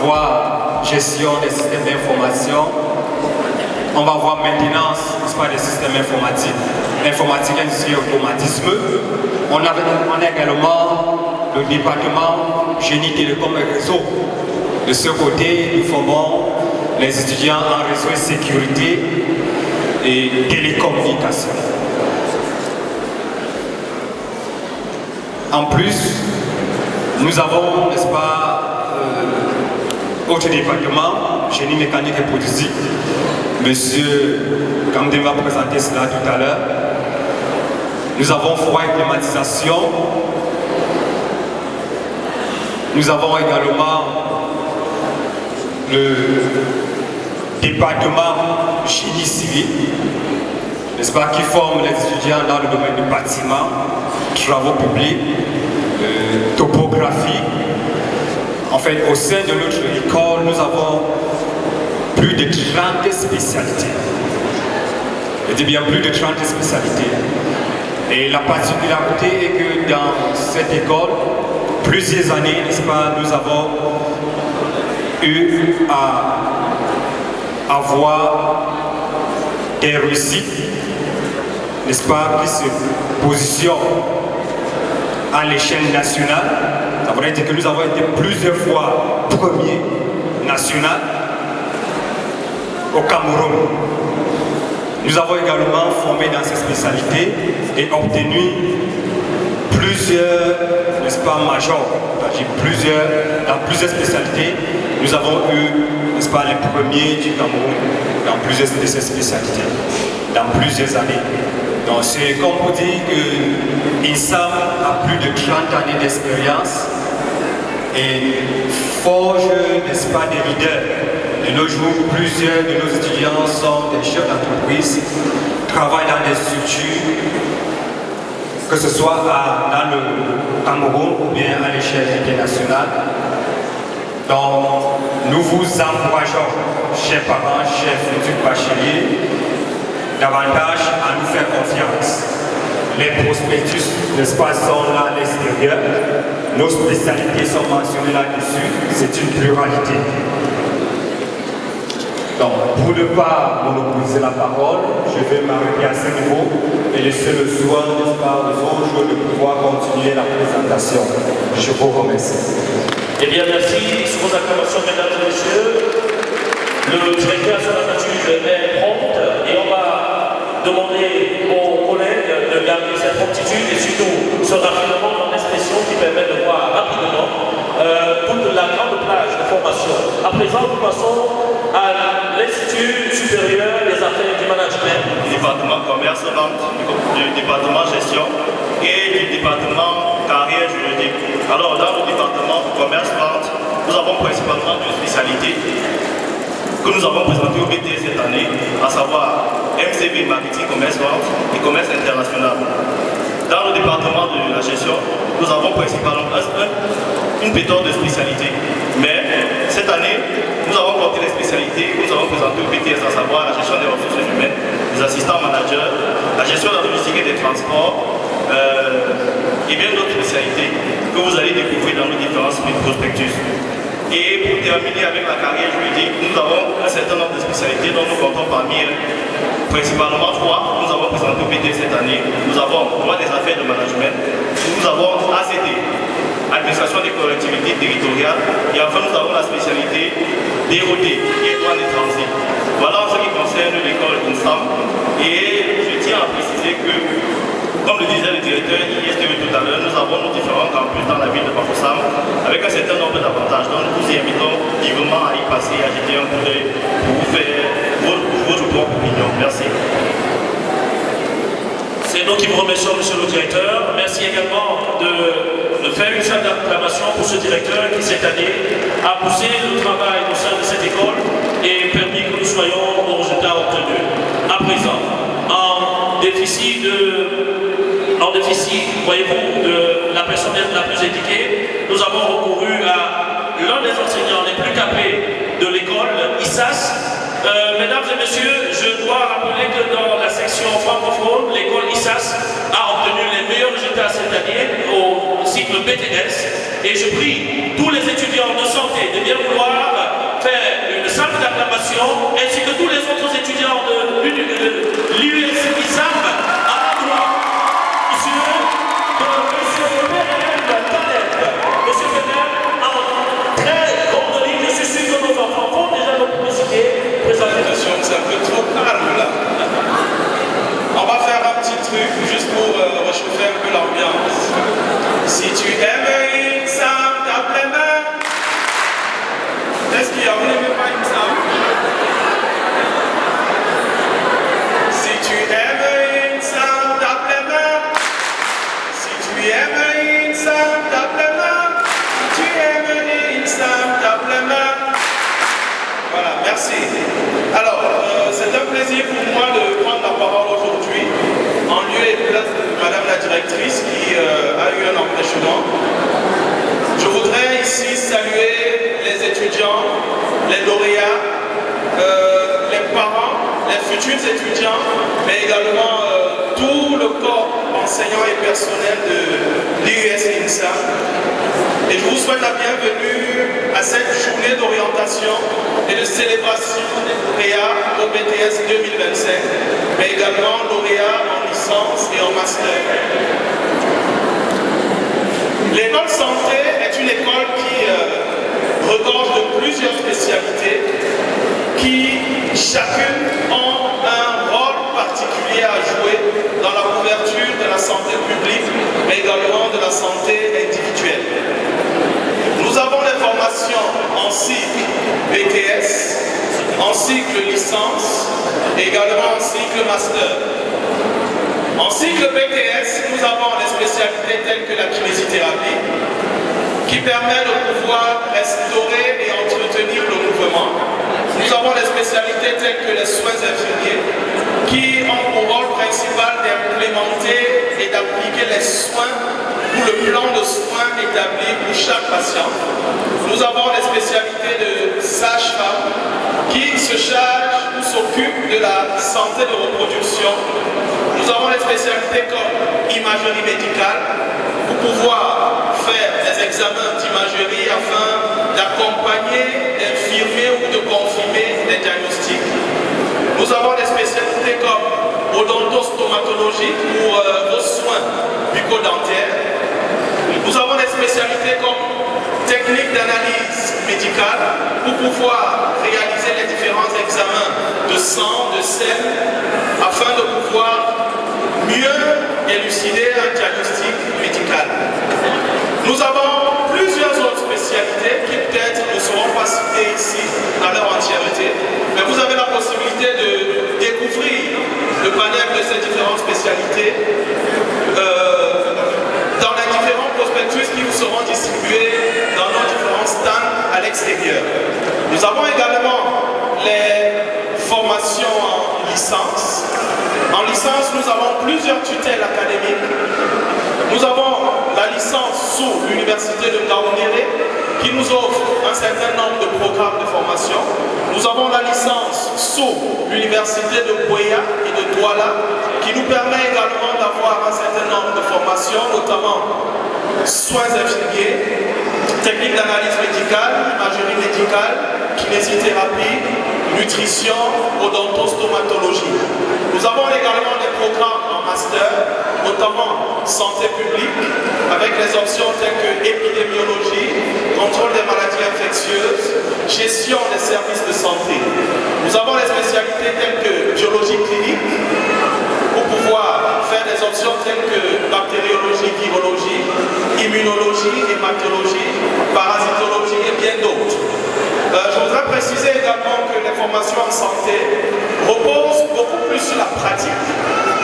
voir gestion des systèmes d'information. On va voir maintenance, des systèmes informatiques, informatique, industrie, automatisme. On a également le département génie, télécom et réseau. De ce côté, nous formons les étudiants en réseau et sécurité et télécommunication. En plus, nous avons, n'est-ce pas, autre département, génie mécanique et produit. Monsieur Kamdé va présenter cela tout à l'heure. Nous avons froid et climatisation. Nous avons également le département génie civil, n'est-ce pas, qui forme les étudiants dans le domaine du bâtiment, travaux publics, topographie. En fait, au sein de notre école, nous avons plus de 30 spécialités. Je dis bien plus de 30 spécialités. Et la particularité est que dans cette école, plusieurs années, n'est-ce pas, nous avons eu à avoir des réussites, n'est-ce pas, qui se positionnent à l'échelle nationale. Ça voudrait dire que nous avons été plusieurs fois premiers national au Cameroun. Nous avons également formé dans ces spécialités et obtenu plusieurs, n'est-ce pas, majors. Dans plusieurs spécialités, nous avons eu, n'est-ce pas, les premiers du Cameroun dans plusieurs de ces spécialités, dans plusieurs années. Donc c'est comme vous dire que INSAM a plus de 30 années d'expérience et forge, n'est-ce pas, des leaders. De nos jours, plusieurs de nos étudiants sont des chefs d'entreprise, travaillent dans des structures, que ce soit dans le Cameroun ou bien à l'échelle internationale. Donc, nous vous encourageons, chers parents, chers futurs bacheliers, davantage à nous faire confiance. Les prospectus, n'est-ce pas, sont là à l'extérieur. Nos spécialités sont mentionnées là-dessus. C'est une pluralité. Donc, pour ne pas monopoliser la parole, je vais m'arrêter à ce niveau et laisser le soin, n'est-ce pas, aux autres de pouvoir continuer la présentation. Je vous remercie. Eh bien, merci. Sous vos acclamations, mesdames et messieurs, le directeur de la nature est prompt et on va demander aux collègues de garder cette promptitude et surtout ce raffinement dans l'expression qui permet de voir rapidement toute la grande plage de formation. À présent, nous passons à l'Institut supérieur des affaires du management. Du département commerce, vente, du département gestion et du département carrière juridique. Alors, dans le département commerce, vente, nous avons principalement deux spécialités que nous avons présentées au BT cette année, à savoir MCV, marketing, commerce, vente et commerce international. Dans le département de la gestion, nous avons principalement une pléthore de spécialités. Mais cette année, nous avons porté les spécialités que nous avons présentées au BTS, à savoir la gestion des ressources humaines, les assistants managers, la gestion de la logistique et des transports, et bien d'autres spécialités que vous allez découvrir dans nos différents prospectus. Et pour terminer avec la carrière juridique, nous avons un certain nombre de spécialités dont nous comptons parmi elles, principalement trois que nous avons présentées au BTS cette année. Nous avons droit des affaires de management, nous avons ACT, administration des collectivités territoriales, et enfin nous avons la spécialité DOD, qui est douane et transit. Voilà en ce qui concerne l'école INSAM, et je tiens à préciser que, comme le disait le directeur ISTE tout à l'heure, nous avons nos différents campus dans la ville de Bafoussam, avec un certain nombre d'avantages. Donc nous vous invitons vivement à y passer, à jeter un coup d'œil pour vous faire votre propre opinion. Merci. C'est nous qui vous remercions, monsieur le directeur. Merci également de faire une salle d'acclamation pour ce directeur qui, cette année, a poussé le travail au sein de cette école et permis que nous soyons aux résultats obtenus. À présent, en déficit, voyez-vous, de la personne la plus éduquée, nous avons recouru à l'un des enseignants les plus capés de l'école, ISAS. Mesdames et messieurs, je dois rappeler que dans la section francophone, l'école ISAS a obtenu les meilleurs résultats cette année, aussi cycle BTS. Et je prie tous les étudiants de santé de bien vouloir faire une salle d'acclamation, ainsi que tous les autres étudiants de l'US ISAM à l'endroit. Monsieur Penel, en très grande ligne, je suis sûr que nos enfants font déjà nos publicités. Présentation, c'est un peu trop calme là. On va faire un petit truc juste pour réchauffer un peu l'ambiance. Si tu aimes Sam, tape les mains. Est-ce qu'il y a, vous n'aimez pas Sam? Si tu aimes Sam, tape les mains. Si tu aimes Sam, tape les mains. Si tu aimes Sam, tape les mains. Voilà, merci. Alors, c'est un plaisir pour moi de prendre la parole aujourd'hui, en lieu et place de Madame la directrice qui a eu un empêchement. Je voudrais ici saluer les étudiants, les lauréats, les parents, les futurs étudiants, mais également tout le corps enseignant et personnel de l'US INSA. Et je vous souhaite la bienvenue à cette journée d'orientation et de célébration des lauréats au BTS 2025, mais également lauréats en licence et en master. L'école santé est une école qui regorge de plusieurs spécialités qui chacune ont un rôle particulier à jouer dans la couverture de la santé publique, mais également de la santé individuelle. Nous avons les formations en cycle BTS, en cycle licence et également en cycle master. En cycle BTS, nous avons les spécialités telles que la kinésithérapie, qui permet de pouvoir restaurer et entretenir le mouvement. Nous avons les spécialités telles que les soins infirmiers, qui ont pour rôle principal d'implémenter et d'appliquer les soins ou le plan de soins établi pour chaque patient. Nous avons les spécialités de sage-femme qui se charge ou s'occupe de la santé de reproduction. Nous avons les spécialités comme imagerie médicale pour pouvoir faire des examens d'imagerie afin d'accompagner, d'infirmer ou de confirmer les diagnostics. Nous avons des spécialités comme odontostomatologie pour vos soins bucco-dentaires. Nous avons des spécialités comme technique d'analyse médicale pour pouvoir réaliser les différents examens de sang, de sel, afin de pouvoir mieux élucider un diagnostic médical. Nous avons plusieurs autres spécialités qui peut-être ne seront pas citées ici dans leur entièreté, mais vous avez la possibilité de découvrir le panel de ces différentes spécialités dans les différents prospectus qui vous seront distribués dans nos différents stands à l'extérieur. Nous avons également les formations en licence. En licence, nous avons plusieurs tutelles académiques. Nous avons la licence sous l'université de Gaoundéré qui nous offre un certain nombre de programmes de formation. Nous avons la licence sous l'université de Bouéa et de Douala qui nous permet également d'avoir un certain nombre de formations, notamment soins infirmiers, techniques d'analyse médicale, imagerie médicale, kinésithérapie, nutrition, odontostomatologie. Nous avons également des programmes en master, notamment santé publique, avec les options telles que épidémiologie, contrôle des maladies infectieuses, gestion des services de santé. Nous avons les spécialités telles que biologie clinique, pour pouvoir faire des options telles que bactériologie, virologie, immunologie, hématologie, parasitologie et bien d'autres. Je voudrais préciser également que les formations en santé reposent beaucoup plus sur la pratique.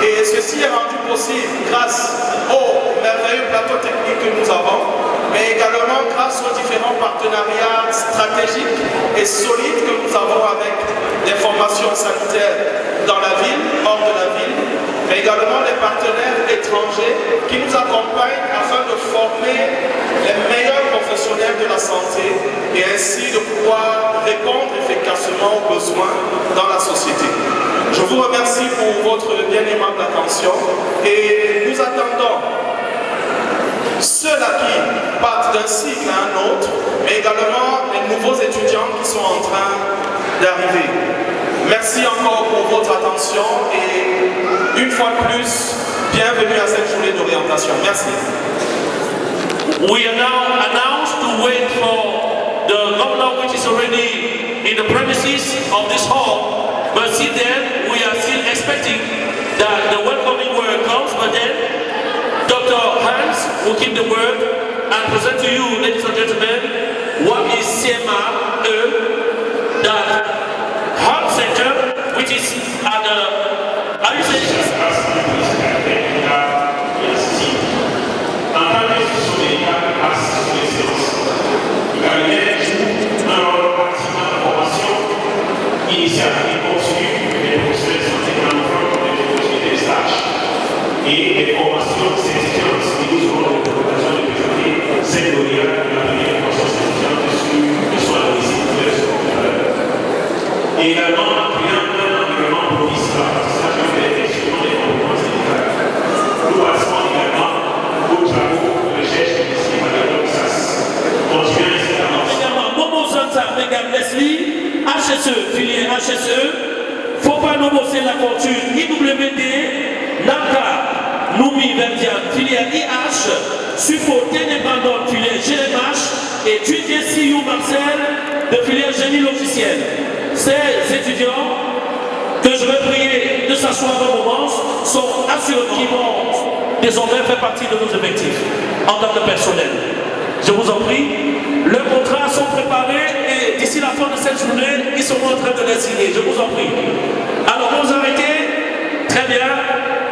Et ceci est rendu possible grâce au merveilleux plateau technique que nous avons, mais également grâce aux différents partenariats stratégiques et solides que nous avons avec des formations sanitaires dans la ville, hors de la ville, mais également des partenaires étrangers qui nous accompagnent afin de former les meilleurs professionnels de la santé et ainsi de pouvoir répondre efficacement aux besoins dans la société. Je vous remercie pour votre bien aimable attention et nous attendons ceux-là qui partent d'un cycle à un autre, mais également les nouveaux étudiants qui sont en train d'arriver. Merci encore pour votre attention et une fois de plus, bienvenue à cette journée d'orientation. Merci. We are now announced to wait for the governor, which is already in the premises of this hall. But see then, we are still expecting that the welcoming word comes, but then Dr. Hans will keep the word and present to you, ladies and gentlemen, what is CMA-E, that heart center, which is at the, are you saying? Initiale et continue des professionnels de santé dans des opportunités de stage et des formations certifiantes qui nous auront l'occasion de présenter cette lauréate de la première formation certifiante de soins à domicile de et également en créant un environnement propice à l'apprentissage de l'effectivement des compétences médicales. Nous passons également aux travaux de recherche de l'ICI par le SAS. Continuons ainsi d'annoncer. Également, Momo Zanta, Megam Leslie, HSE, filière HSE, faut pas nous bosser la fortune, IWD, NAMCA, Noumi Verdian, filière IH, Sufo, Ténébandon, filière GMH, et TJCU Marcel, de filière génie logiciel. Ces étudiants, que je vais prier de s'asseoir un moment, sont assurés qu'ils vont désormais faire partie de nos effectifs, en tant que personnel. Je vous en prie, leurs contrats sont préparés et d'ici la fin de cette journée, ils seront en train de les signer. Je vous en prie. Alors, vous arrêtez. Très bien.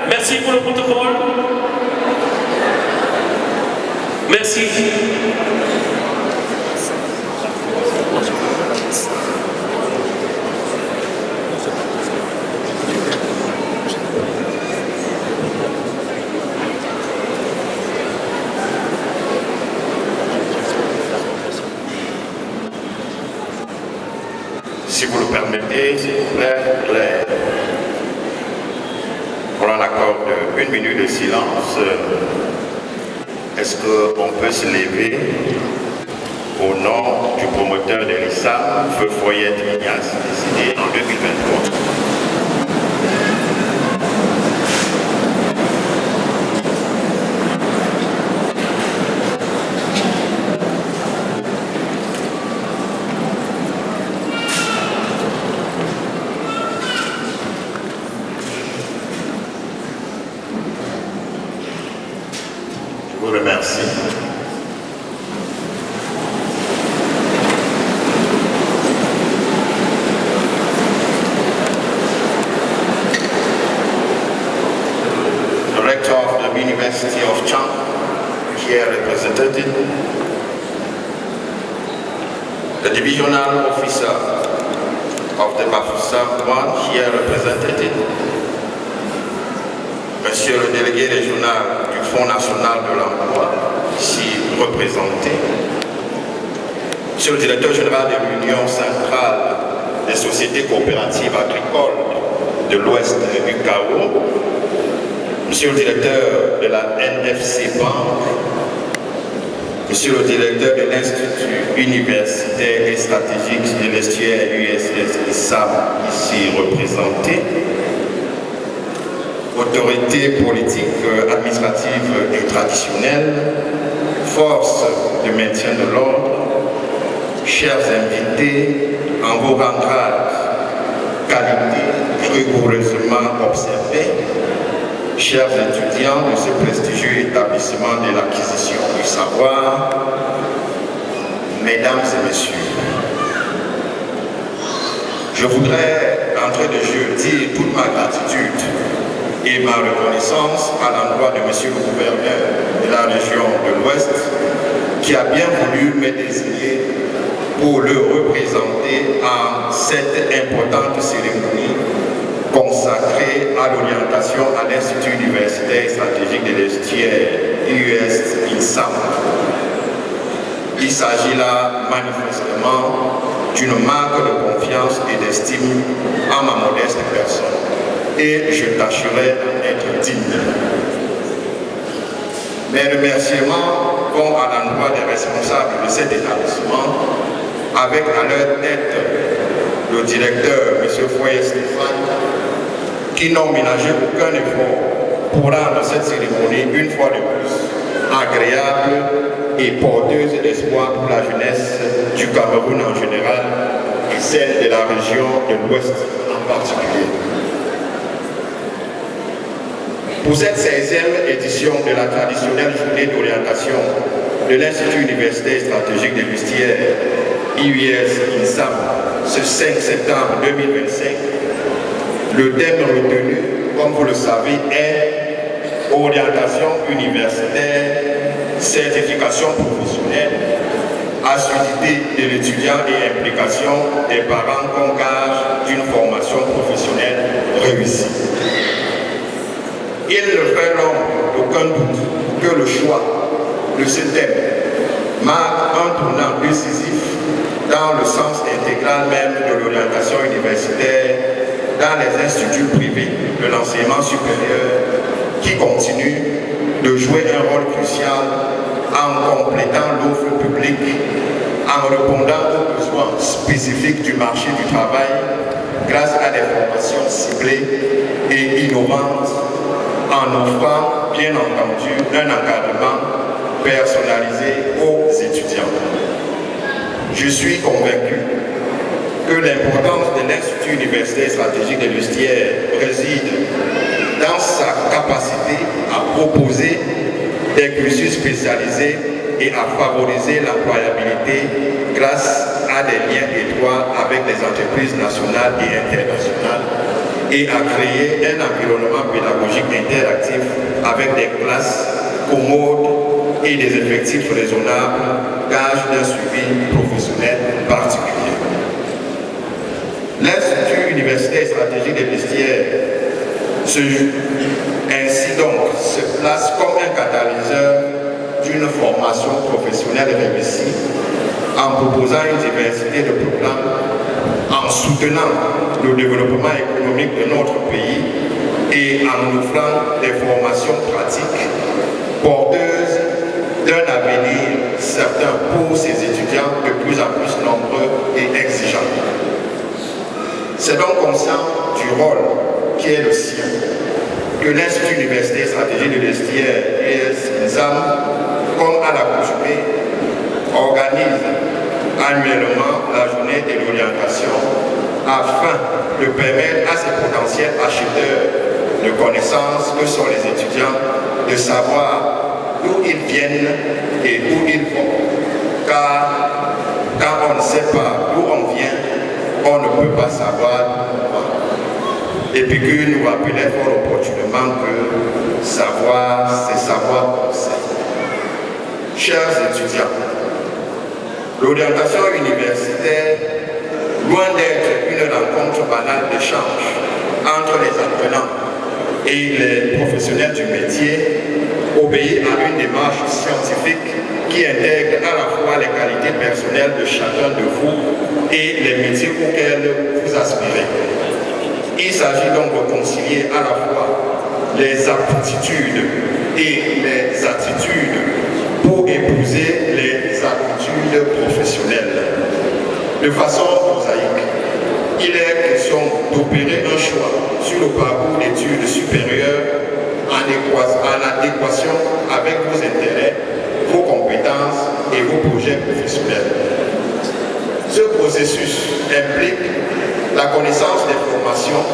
Merci pour le protocole. Merci. Si vous le permettez, s'il vous plaît, on accorde une minute de silence. Est-ce qu'on peut se lever au nom du promoteur de l'ISAM, Feu Foyette Ignace, décédé en 2023? Je vous remercie. The rector of the University of Chang, here represented, the divisional officer of the Bafoussam 1, here represented, Monsieur le délégué régional du Fonds national de l'emploi, ici représenté, Monsieur le directeur général de l'Union centrale des sociétés coopératives agricoles de l'Ouest du Cao, Monsieur le directeur de la NFC Bank, Monsieur le directeur de l'Institut universitaire et stratégique de l'estuaire USS-ISAM, ici représenté, autorités politiques, administratives et traditionnelles, forces de maintien de l'ordre, chers invités, en vos rangs qualités rigoureusement observées, chers étudiants de ce prestigieux établissement de l'acquisition du savoir, mesdames et messieurs, je voudrais, d'entrée de jeu, dire toute ma gratitude et ma reconnaissance à l'endroit de monsieur le gouverneur de la région de l'Ouest qui a bien voulu me désigner pour le représenter en cette importante cérémonie consacrée à l'orientation à l'Institut universitaire stratégique de l'estuaire USS-ISAM. Il s'agit là manifestement d'une marque de confiance et d'estime en ma modeste personne. Et je tâcherai d'en être digne. Mes remerciements vont à l'endroit des responsables de cet établissement, avec à leur tête le directeur, M. Foyer Stéphane, qui n'ont ménagé aucun effort pour rendre cette cérémonie, une fois de plus, agréable et porteuse d'espoir pour la jeunesse du Cameroun en général et celle de la région de l'Ouest en particulier. Pour cette 16e édition de la traditionnelle journée d'orientation de l'Institut universitaire stratégique de Lustière, IUS-INSAM, ce 5 septembre 2025, le thème retenu, comme vous le savez, est orientation universitaire, certification professionnelle, assiduité de l'étudiant et implication des parents comme gage d'une formation professionnelle réussie. Il ne fait l'ombre d'aucun doute que le choix de ce thème marque un tournant décisif dans le sens intégral même de l'orientation universitaire dans les instituts privés de l'enseignement supérieur qui continuent de jouer un rôle crucial en complétant l'offre publique, en répondant aux besoins spécifiques du marché du travail grâce à des formations ciblées et innovantes, en offrant bien entendu un encadrement personnalisé aux étudiants. Je suis convaincu que l'importance de l'Institut universitaire stratégique de Lustière réside dans sa capacité à proposer des cursus spécialisés et à favoriser l'employabilité grâce à des liens étroits avec les entreprises nationales et internationales et à créer un environnement pédagogique interactif avec des classes commodes et des effectifs raisonnables, gage d'un suivi professionnel particulier. L'Institut universitaire stratégique des Lustières ainsi donc se place comme un catalyseur d'une formation professionnelle réussie en proposant une diversité de programmes, en soutenant le développement économique de notre pays et en offrant des formations pratiques porteuses d'un avenir certain pour ces étudiants de plus en plus nombreux et exigeants. C'est donc conscient du rôle qui est le sien que l'Institut universitaire stratégique de Lustière, IUS-INSAM, comme à l'accoutumée, organise annuellement la journée de l'orientation afin de permettre à ces potentiels acheteurs de connaissances que sont les étudiants de savoir d'où ils viennent et où ils vont. Car quand on ne sait pas d'où on vient, on ne peut pas savoir d'où on va. Épicure nous rappelait fort opportunément que savoir, c'est savoir conseil. Chers étudiants, l'orientation universitaire, loin d'être une rencontre banale d'échange entre les apprenants et les professionnels du métier, obéit à une démarche scientifique qui intègre à la fois les qualités personnelles de chacun de vous et les métiers auxquels vous aspirez. Il s'agit donc de concilier à la fois les aptitudes et les attitudes pour épouser les habitudes professionnelles. De façon prosaïque, il est question d'opérer un choix sur le parcours d'études supérieures en adéquation avec vos intérêts, vos compétences et vos projets professionnels. Ce processus implique la connaissance des formations,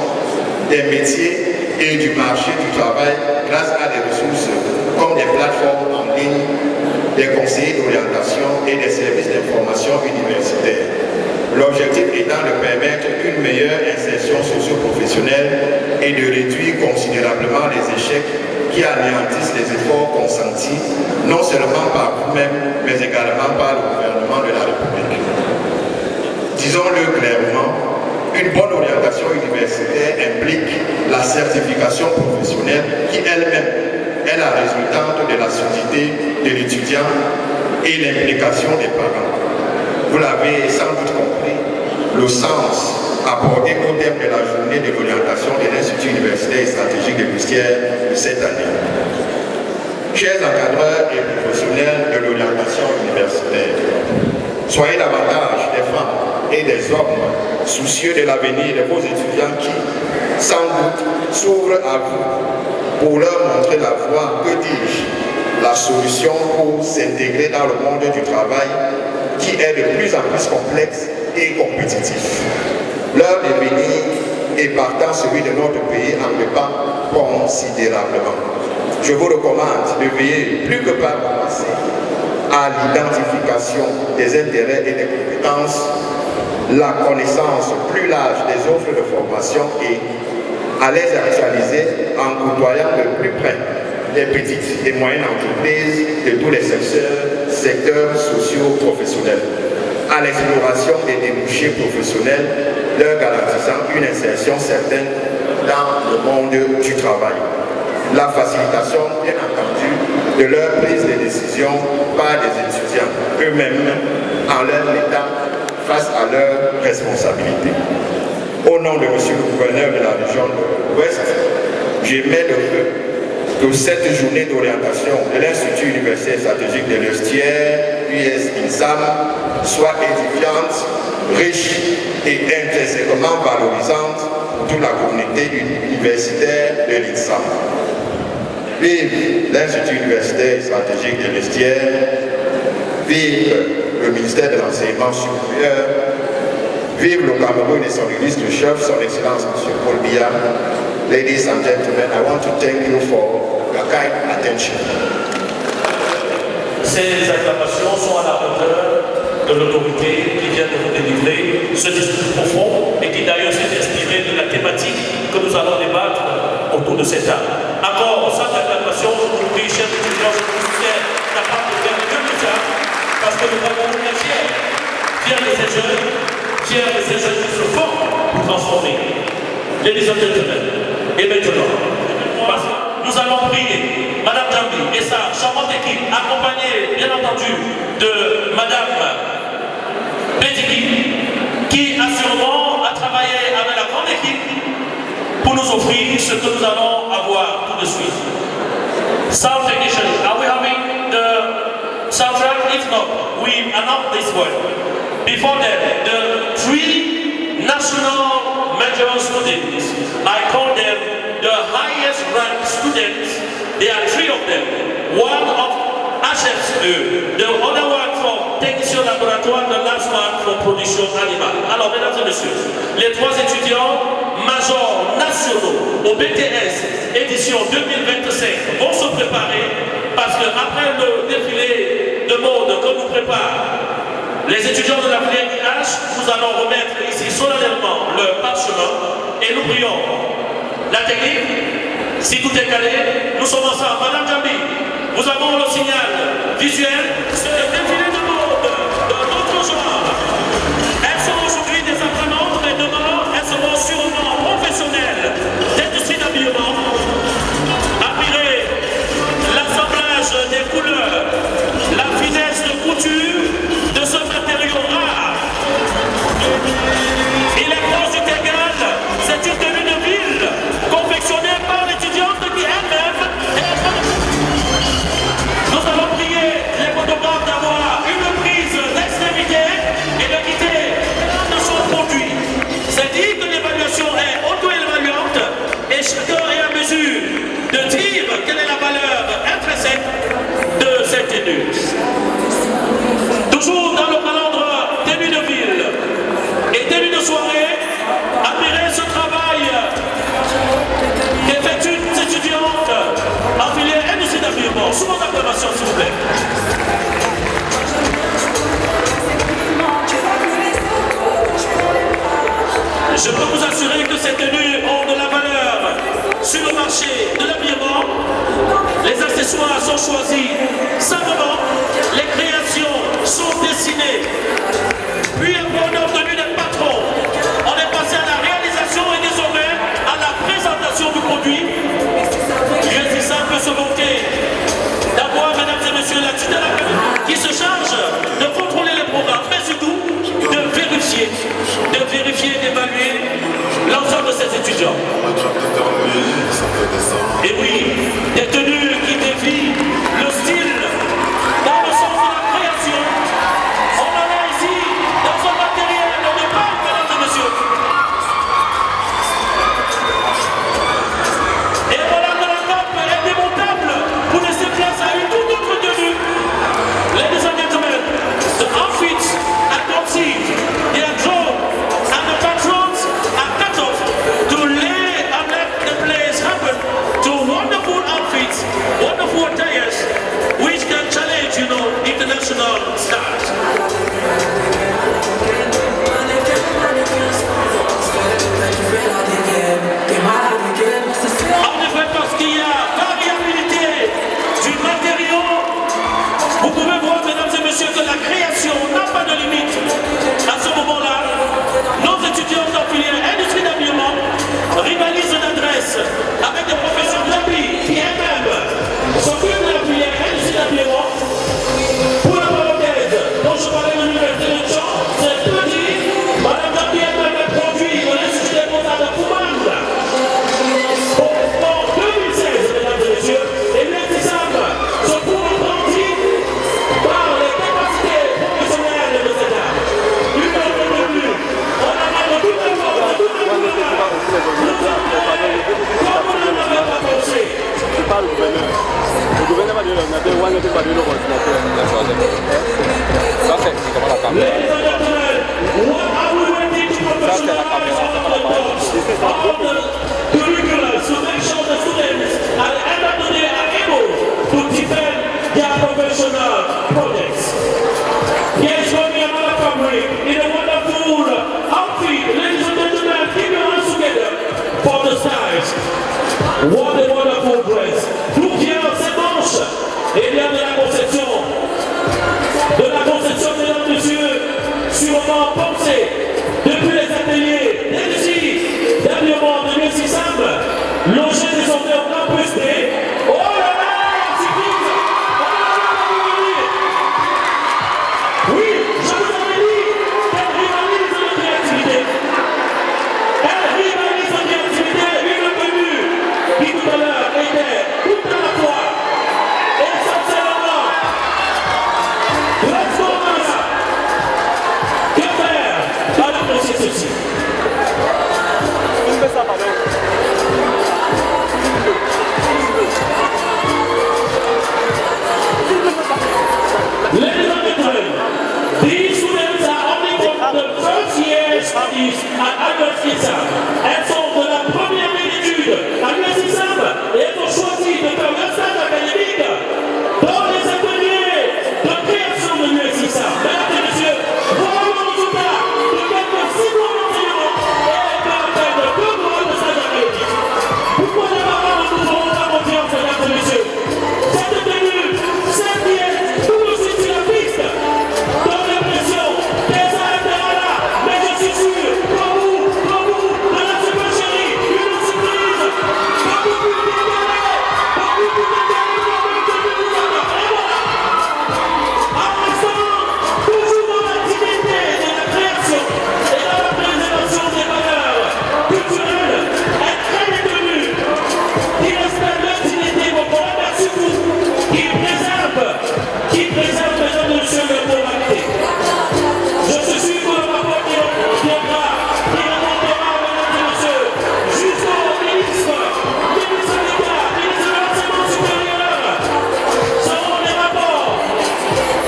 des métiers et du marché du travail grâce à des ressources comme des plateformes en ligne, des conseillers d'orientation et des services d'information universitaires. L'objectif étant de permettre une meilleure insertion socio-professionnelle et de réduire considérablement les échecs qui anéantissent les efforts consentis, non seulement par vous-même, mais également par le gouvernement de la République. Disons-le clairement, une bonne orientation universitaire implique la certification professionnelle qui elle-même est la résultante de la solidité de l'étudiant et l'implication des parents. Vous l'avez sans doute compris, le sens apporté au thème de la journée de l'orientation de l'Institut universitaire et stratégique de Lustière de cette année. Chers encadreurs et professionnels de l'orientation universitaire, soyez davantage des femmes et des hommes soucieux de l'avenir de vos étudiants qui, sans doute, s'ouvrent à vous pour leur montrer la voie, que dis-je, la solution pour s'intégrer dans le monde du travail qui est de plus en plus complexe et compétitif. Leur devenir et partant celui de notre pays en dépend considérablement. Je vous recommande de veiller plus que par le passé à l'identification des intérêts et des compétences, la connaissance plus large des offres de formation et à les actualiser en côtoyant de plus près les petites et moyennes entreprises de tous les secteurs sociaux professionnels, à l'exploration des débouchés professionnels, leur garantissant une insertion certaine dans le monde du travail. La facilitation, bien entendu, de leur prise de décision par des étudiants eux-mêmes en leur état face à leurs responsabilités. Au nom de M. le gouverneur de la région de l'Ouest, j'émets le vœu que cette journée d'orientation de l'Institut universitaire stratégique de l'Eustière, US-INSAM, soit édifiante, riche et intrinsèquement valorisante pour toute la communauté universitaire de l'INSAM. Vive l'Institut universitaire stratégique de l'Eustière, vive le ministère de l'Enseignement supérieur, vive le Cameroun et son illustre chef, son Excellence M. Paul Biya. Ladies and gentlemen, I want to thank you for your kind attention. Ces acclamations sont à la hauteur de l'autorité qui vient de vous délivrer ce discours profond et qui d'ailleurs s'est inspiré de la thématique que nous allons débattre autour de cette table. Encore, sans acclamation, je vous prie, chers étudiants, je vous soutiens capable de faire mieux que ça, parce que le Cameroun est fier. Fier de ces jeunes, fier de ces jeunes qui se forment pour transformer. Ladies and gentlemen, et maintenant, nous allons prier Madame Djambi et sa charmante équipe, accompagnée bien entendu de Madame Bediki, qui assurément a travaillé avec la grande équipe pour nous offrir ce que nous allons avoir tout de suite. Sound technician, are we having the soundtrack? If not, we announce this one. Before that, the three national major students, I call them the highest ranked students. There are three of them. One of HFE, the other one from technicien laboratoire, the last one from production animale. Alors, mesdames et messieurs, les trois étudiants majors nationaux au BTS édition 2025 vont se préparer parce qu'après le défilé de mode que nous préparent les étudiants de la filière IH, nous allons remettre ici solennellement le parchemin et nous prions. La technique, si tout est calé, nous sommes ensemble. Madame Djambi, nous avons le signal visuel, c'est le défilé de mode de notre genre. Elles sont aujourd'hui des apprenantes, mais demain, elles seront sûrement professionnelles d'industrie d'habillement. Admirez l'assemblage des couleurs, la finesse de couture de ce matériau rare. Il est proche du Tégal, c'est une tenue de ville confectionnée par l'étudiante qui elle-même est... Nous allons prier les photographes d'avoir une prise d'extrémité et de quitter de son produit. C'est dit que l'évaluation est auto-évaluante et chacun est à mesure de dire quelle est la valeur intrinsèque de cette tenue. Toujours dans le calendrier tenue de ville et tenue de soirée, admirez ce travail qu'effectuent les étudiantes en filière industrie d'habillement. Sous vos acclamations, s'il vous plaît. Je peux vous assurer que ces tenues ont de la valeur sur le marché de l'habillement. Les accessoires sont choisis savamment, les créations sont dessinées, puis on a obtenu des patrons. On est passé à la réalisation et désormais à la présentation du produit. Réussissant peut se vanter d'avoir, mesdames et messieurs, la tutelle qui se charge de contrôler les programmes, mais surtout de vérifier, d'évaluer l'ensemble de ces étudiants. Et oui, des tenues qui défient ceci. Ladies and gentlemen, these students are only from the first year studies at Albert Isam. Elles sont de la première année d'études à Albert Isam et elles ont choisi de faire leur stage académique dans les ateliers de création de l'US Isam. Mesdames et messieurs, voilà le résultat de quelques 6 mois d'enseignement et de à peine 2 mois de stage académique. Pourquoi ne pas avoir de nouveau la confiance, mesdames et messieurs? Cette tenue, cette diète, tout le suite sur la piste, dans l'impression des arrêtera là, mais je suis sûr, pour vous, de la superchérie, une surprise, pas beaucoup de détails, pas beaucoup de détails, et voilà. À l'instant, toujours dans l'activité de la création et dans la préservation des valeurs culturelles, elle crée des tenues qui respectent l'activité populaire, surtout qui préserve, mesdames et messieurs, leur moralité. Je suis sûr que le rapport qui remontera, mesdames et messieurs, jusqu'au ministre d'État, ministre de l'Enseignement supérieur, seront les rapports.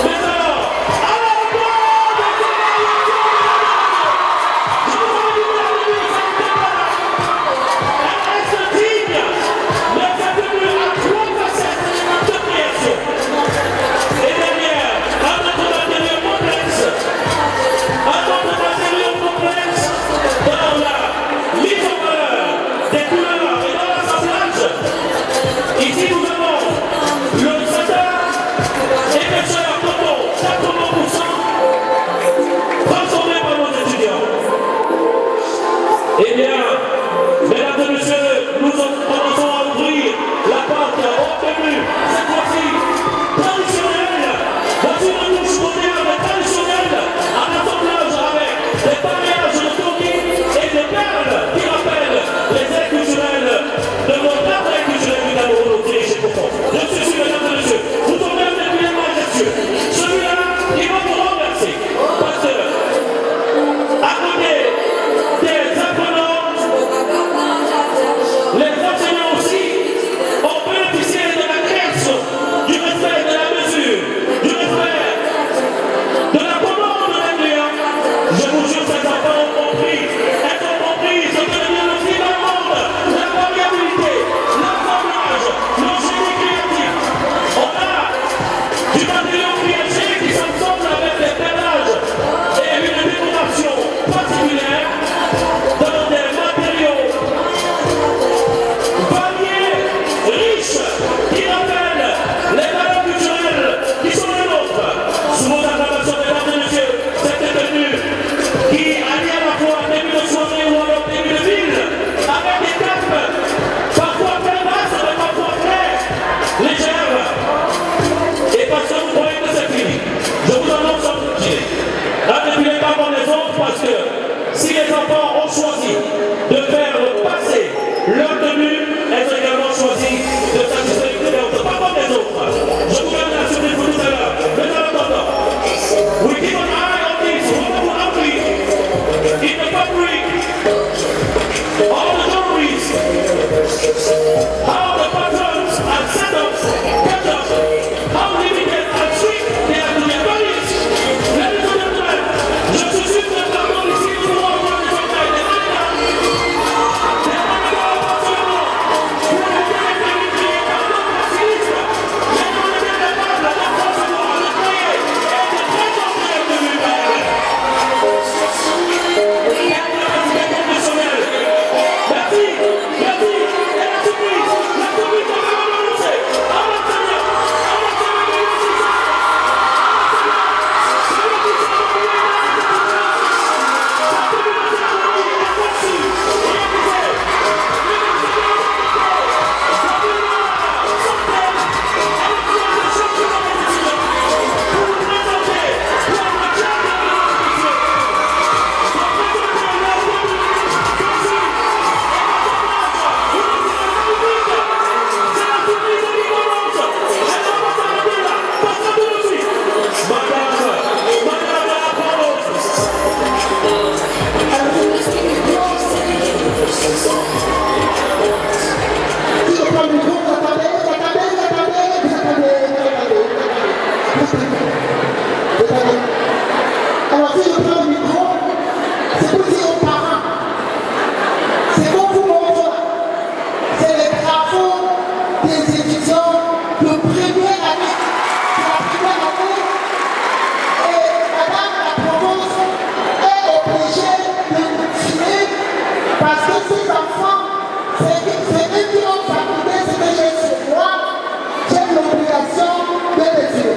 Mais alors, à la hauteur de ce je vous invite à venir cette débat. Elle reste digne, mais sa tenue à 3 facettes de création. Et derrière, un autre matériau complexe, dans la mise en valeur des couleurs et dans l'assemblage. Ici, nous avons le satin épaisseur coton 80% transformé par nos étudiants. Eh bien, mesdames et messieurs, nous commençons à ouvrir la porte aux tenues, cette fois-ci traditionnelle. Voici une touche moderne traditionnelle, en assemblage avec des paillages de coquilles et des perles qui rappellent les ailes culturelles de notre appareil culturel du Cameroun au dirigé profond. Je suis sûr, mesdames et messieurs, vous tombez particulièrement majestueux. Celui-là, il va vous renverser. Parce que, à côté des apprenants, les enseignants aussi ont bénéficié de la création, du respect de la mesure, du respect de la commande des clients. Je vous jure, ces enfants ont compris. Elles ont compris ce que devient le film dans le monde, la variabilité, l'assemblage, le génie créatif. On a du matériau piégé qui s'ensemble avec des perlages et une décoration particulière dans des matériaux variés, riches, qui rappellent les valeurs culturelles qui sont les nôtres. Sous vos acclamations, mesdames et messieurs, cette tenue qui si je prends le micro, c'est pour dire aux parents, c'est pour vous montrer, c'est les travaux des étudiants de première année, et madame la province est obligée de finir parce que ces enfants, c'est eux qui ont fabriqué ce que j'ai sur moi, j'ai l'obligation de les tuer.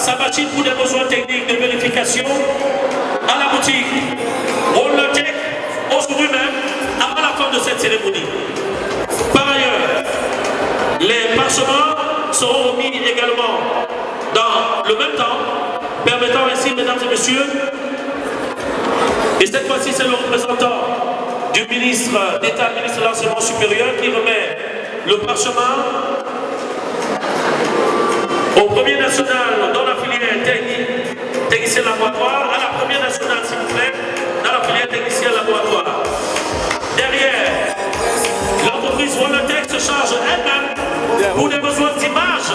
sa machine pour des besoins techniques de vérification à la boutique. On le check aujourd'hui même avant la fin de cette cérémonie. Par ailleurs, les parchemins seront remis également dans le même temps, permettant ainsi, mesdames et messieurs, et cette fois-ci c'est le représentant du ministre d'État, ministre de l'Enseignement supérieur, qui remet le parchemin au premier national dans la filière technicien laboratoire, à la première nationale s'il vous plaît, dans la filière technicien laboratoire. Derrière, l'entreprise Volotech se charge elle-même pour des besoins d'image.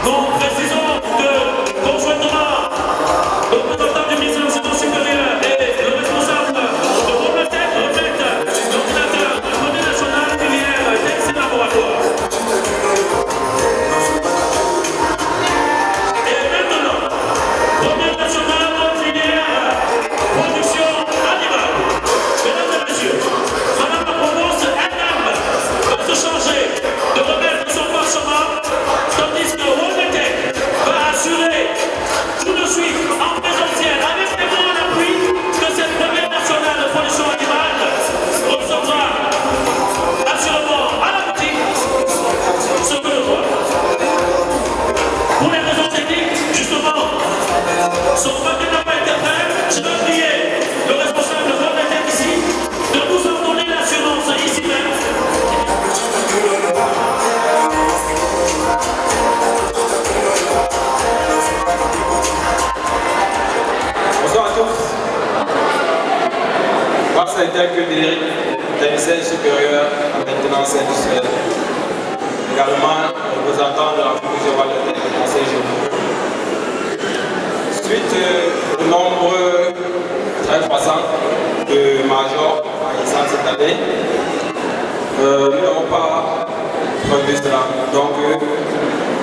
Nous précisons que conjointement, le représentant du ministère de l'Enseignement supérieur et le responsable de Volotech remettent l'ordinateur du premier national filière technicien laboratoire. Et maintenant, premier national filière production animale. Mesdames et messieurs, Madame la Provost elle-même va se charger de remettre son parchemin, tandis que Volotech va assurer tout de suite en présentiel, avec les mots à l'appui, que cette première nationale de production animale recevra assurément à la boutique ce que le voit. Pour les raisons techniques, justement, son papier n'a pas été prêt. Je vais prier le responsable de Volotech ici de nous en donner l'assurance ici même. Bonsoir à tous. Moi, c'est Tel Médéric, technicien supérieur en maintenance industrielle. Également, représentant de la Commission Volotech du Conseil général. Suite au nombre très croissant de majors en licence cette année, nous n'avons pas prévu cela. Donc,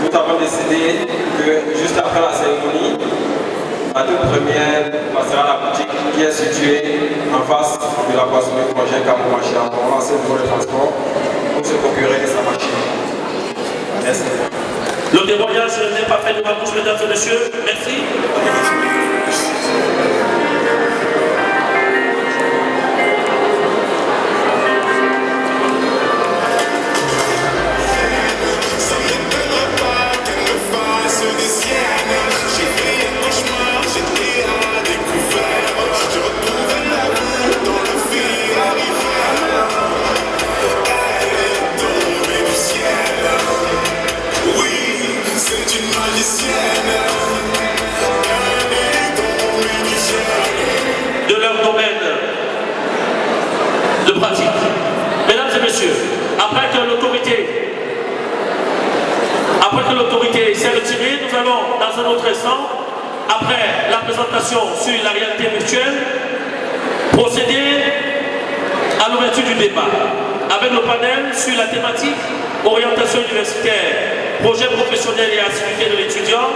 nous avons décidé que juste après la cérémonie, la toute première passera à la boutique qui est située en face de la poissonnerie projet Camomachia. On va lancer pour le transport pour se procurer sa machine. Merci. Le témoignage n'est pas fait de ma bouche, mesdames et messieurs. Merci. De leur domaine de pratique. Mesdames et messieurs, après que l'autorité s'est retirée, nous allons dans un autre instant, après la présentation sur la réalité virtuelle, procéder à l'ouverture du débat avec le panel sur la thématique orientation universitaire, projet professionnel et activité de l'étudiant,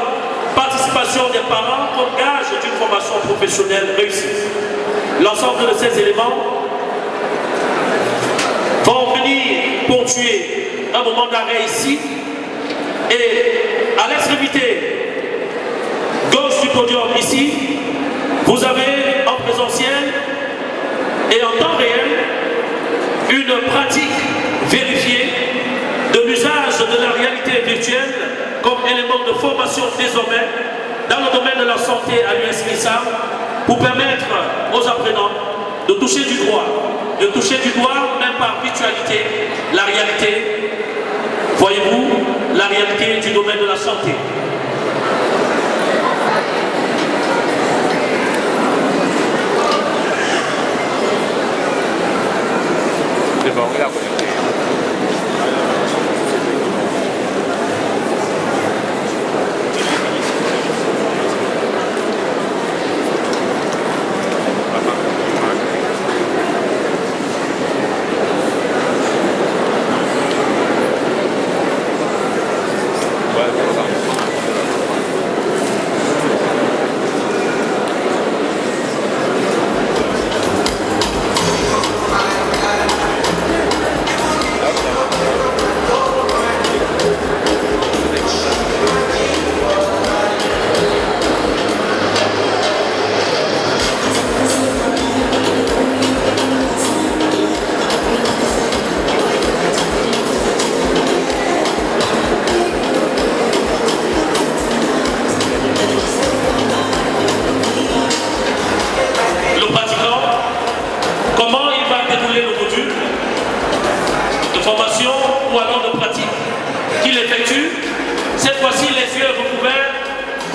participation des parents comme gage d'une formation professionnelle réussie. L'ensemble de ces éléments vont venir ponctuer un moment d'arrêt ici et à l'extrémité gauche du podium ici, vous avez en présentiel et en temps réel une pratique vérifiée de l'usage de la réalité virtuelle comme élément de formation désormais dans le domaine de la santé à l'US-MISA pour permettre aux apprenants de toucher du doigt, même par virtualité, la réalité, voyez-vous, la réalité du domaine de la santé.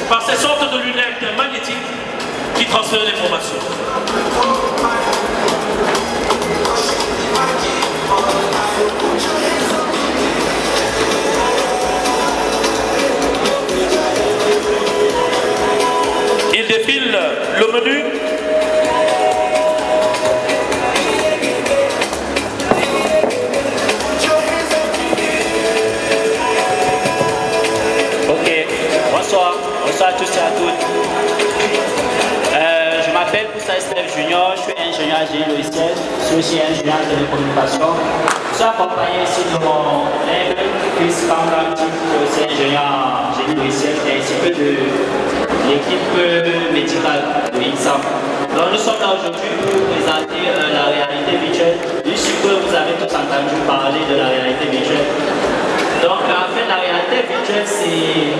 par ces sortes de lunettes magnétiques qui transfèrent l'information. Il défile le menu. Bonsoir à tous et à toutes. Je m'appelle Moussa Estève Junior, je suis ingénieur génie logiciel, je suis aussi ingénieur de télécommunication. Je suis accompagné ici de mon collègue Chris Kanga, qui est aussi ingénieur génie logiciel, ainsi que de l'équipe médicale de INSAM. Donc nous sommes là aujourd'hui pour vous présenter la réalité virtuelle. Je suppose que vous avez tous entendu parler de la réalité virtuelle. Donc en fait la réalité virtuelle c'est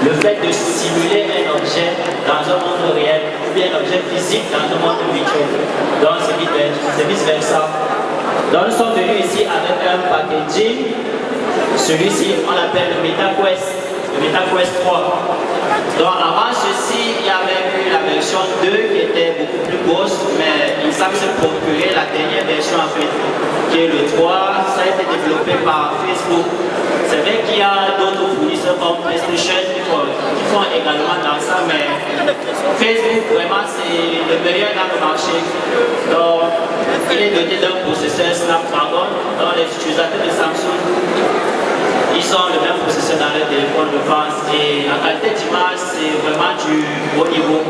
le fait de simuler un objet dans un monde réel ou bien un objet physique dans un monde virtuel. Donc c'est vice versa. Donc nous sommes venus ici avec un packaging. Celui-ci on l'appelle le MetaQuest 3. Donc avant ceci, il y avait eu la version 2 qui était beaucoup plus grosse, mais il semble se procurer la dernière version en fait, qui est le 3. Ça a été développé par Facebook. C'est vrai qu'il y a d'autres fournisseurs comme PlayStation qui font également dans ça, mais Facebook vraiment c'est le meilleur dans le marché. Donc il est doté d'un processeur Snapdragon. Donc les utilisateurs de Samsung, ils ont le même processeur dans leur téléphone, je pense, et la qualité d'image, c'est vraiment du haut niveau.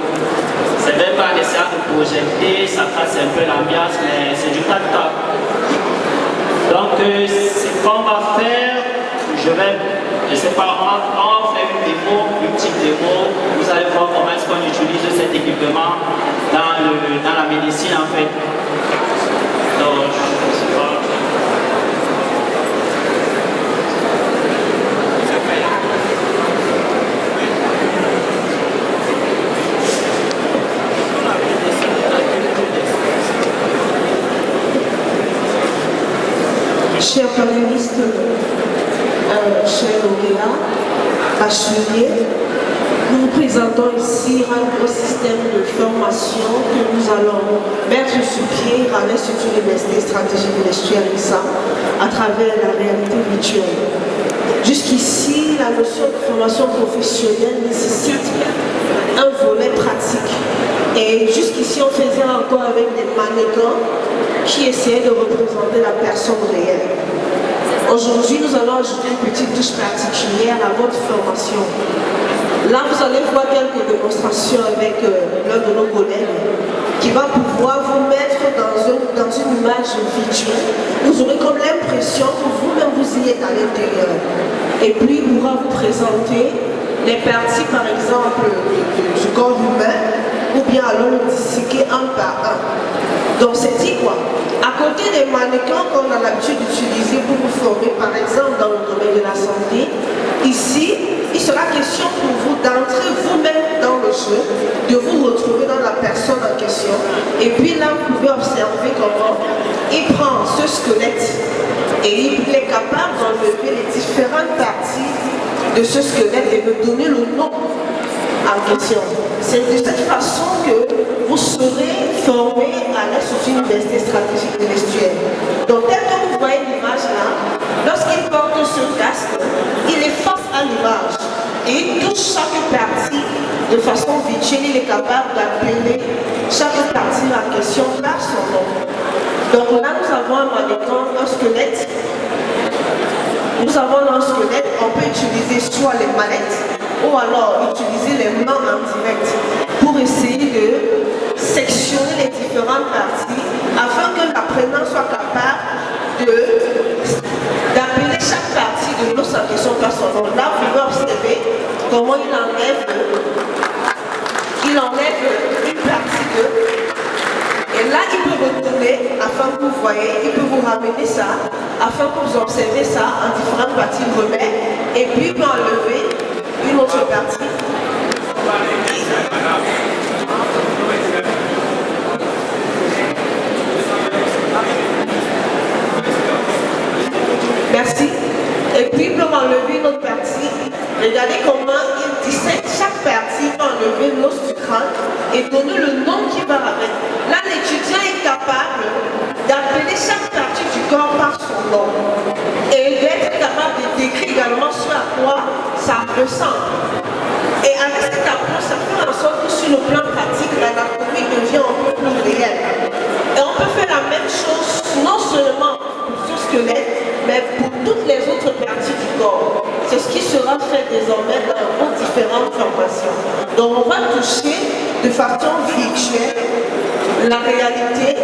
C'est même pas des séances de projeter, ça casse un peu l'ambiance, mais c'est du 4K. Donc, ce qu'on va faire, je sais pas, on va faire une petite démo, vous allez voir comment est-ce qu'on utilise cet équipement dans la médecine en fait. Donc, je sais pas. Chers panélistes, chers lauréats, bacheliers, nous vous présentons ici un gros système de formation que nous allons mettre sur pied à l'Institut d'Université Stratégique de l'Institut INSAM à travers la réalité virtuelle. Jusqu'ici, la notion de formation professionnelle nécessite un volet pratique. Et jusqu'ici, on faisait encore avec des mannequins qui essayaient de représenter la personne réelle. Aujourd'hui, nous allons ajouter une petite touche particulière à votre formation. Là, vous allez voir quelques démonstrations avec l'un de nos collègues qui va pouvoir vous mettre dans une image virtuelle. Vous aurez comme l'impression que vous-même vous y êtes à l'intérieur. Et puis, il pourra vous présenter les parties, par exemple, du corps humain, ou bien alors le disséquer un par un. Donc c'est dit quoi? À côté des mannequins qu'on a l'habitude d'utiliser pour vous former, par exemple dans le domaine de la santé, ici, il sera question pour vous d'entrer vous-même dans le jeu, de vous retrouver dans la personne en question. Et puis là, vous pouvez observer comment il prend ce squelette et il est capable d'enlever les différentes parties de ce squelette et de donner le nom en question. C'est de cette façon que vous serez formé à l'Institut d'Université Stratégique de l'Institut. Donc, tel que vous voyez l'image là, lorsqu'il porte ce casque, il est face à l'image et il touche chaque partie de façon virtuelle. Il est capable d'appeler chaque partie en question par son nom. Donc là, nous avons un mannequin, un squelette. Nous avons un squelette, on peut utiliser soit les manettes ou alors utiliser les mains en direct pour essayer de sectionner les différentes parties afin que l'apprenant soit capable de observer ça en différentes parties remet et puis peut enlever une autre partie. Merci. Et puis peut enlever une autre partie. Regardez comment il dissèque chaque partie pour enlever l'os du crâne et donner le nom qui va avec. Là, l'étudiant est capable d'appeler chaque partie du corps par son nom et d'être capable de décrire également ce à quoi ça ressemble. Et avec cette approche, ça fait en sorte que sur le plan pratique, l'anatomie devient un peu plus réelle. Et on peut faire la même chose non seulement pour ce squelette, mais pour toutes les autres parties du corps. C'est ce qui sera fait désormais dans vos différentes formations. Donc on va toucher de façon virtuelle la réalité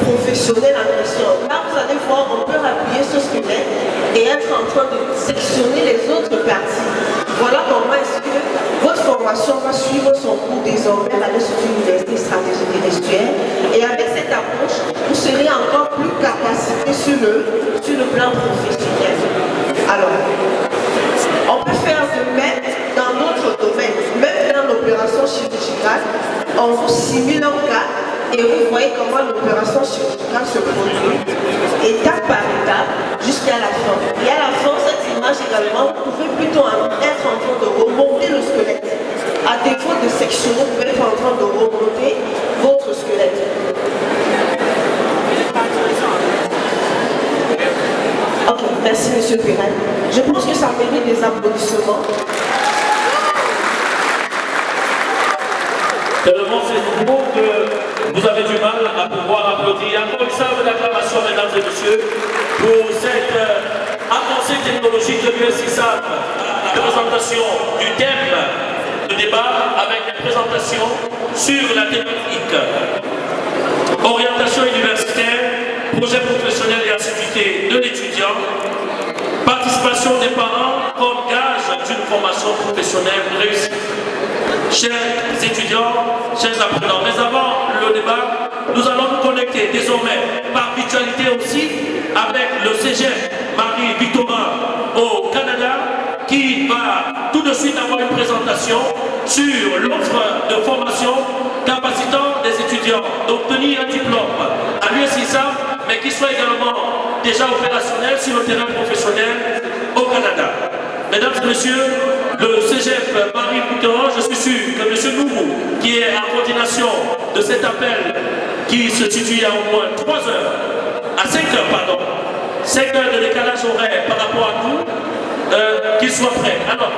professionnelle en question. Là, vous allez voir, on peut appuyer ce squelette et être en train de sectionner les autres parties. Voilà comment est-ce que votre formation va suivre son cours désormais à l'Institut Université Stratégique et Gestuelle. Et avec cette approche, vous serez encore plus capacité sur le plan professionnel. Alors, on peut faire de même dans d'autres domaines, même dans l'opération chirurgicale, on vous simule un cas et vous voyez comment l'opération chirurgicale se produit, étape par étape, jusqu'à la fin. Et à la fin, cette image également, vous pouvez plutôt être en train de remonter le squelette. À défaut de sectionner, vous pouvez être en train de remonter votre squelette. Ok, merci M. Pirel. Je pense que ça mérite des applaudissements. Tellement c'est beau que vous avez du mal à pouvoir applaudir. Encore une salle d'acclamation, mesdames et messieurs, pour cette avancée technologique de l'USISAP, la présentation du thème de débat avec des présentations sur la thématique orientation universitaire, projet professionnel et assiduité de l'étudiant, participation des parents comme gage d'une formation professionnelle réussie. Chers étudiants, chers apprenants, mais avant le débat, nous allons nous connecter désormais par virtualité aussi avec le Cégep Marie-Victorin au Canada qui va tout de suite avoir une présentation sur l'offre de formation capacitant des étudiants d'obtenir un diplôme à l'USISAP, mais qui soit également déjà opérationnel sur le terrain professionnel au Canada. Mesdames et messieurs, le Cégep Marie-Victorin, je suis sûr que M. Noumou, qui est en coordination de cet appel, qui se situe à au moins 3 heures, à 5 heures, pardon, 5 heures de décalage horaire par rapport à nous, qu'il soit prêt. Alors,